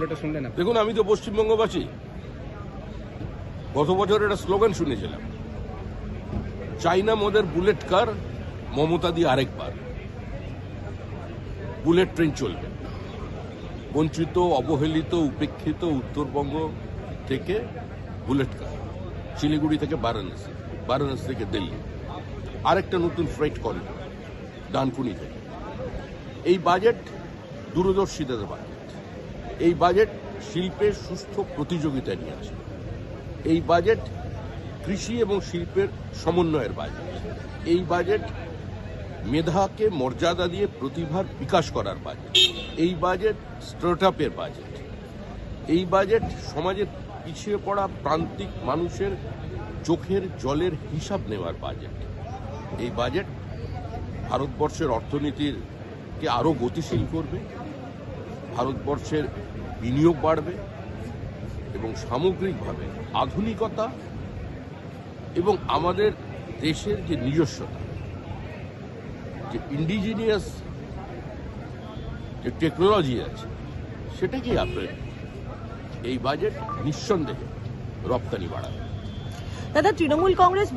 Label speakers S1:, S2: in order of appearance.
S1: পুরোটা শুনলেন আপনি?
S2: দেখুন, আমি তো পশ্চিমবঙ্গবাসী। গত বছর একটা স্লোগান শুনেছিলাম, চাইনা মোদের বুলেট কার, মমতা দিয়ে আরেকবার। বুলেট ট্রেন চলবে। বঞ্চিত, অবহেলিত, উপেক্ষিত উত্তরবঙ্গ থেকে বুলেট কার, শিলিগুড়ি থেকে বারাণসী, বারাণসী থেকে দিল্লি, আরেকটা নতুন ফ্রেট করিডোর ডানকুনি থেকে। এই বাজেট দূরদর্শিতার বাজেট। এই বাজেট শিল্পের সুস্থ প্রতিযোগিতা নিয়ে আসে। এই বাজেট কৃষি এবং শিল্পের সমন্বয়ের বাজেট। এই বাজেট মেধাকে মর্যাদা দিয়ে প্রতিভার বিকাশ করার বাজেট। এই বাজেট স্টার্টআপের বাজেট। এই বাজেট সমাজের পিছিয়ে পড়া প্রান্তিক মানুষের চোখের জলের হিসাব নেওয়ার বাজেট। এই বাজেট ভারতবর্ষের অর্থনীতিকে আরও গতিশীল করবে, ভারতবর্ষের বিনিয়োগ বাড়বে এবং সামগ্রিকভাবে আধুনিকতা এবং আমাদের দেশের যে নিজস্বতা, যে ইন্ডিজিনিয়াস যে টেকনোলজি আছে, সেটাকেই আপনি এই বাজেট নিঃসন্দেহে রপ্তানি বাড়াবে।
S3: দাদা, তৃণমূল কংগ্রেস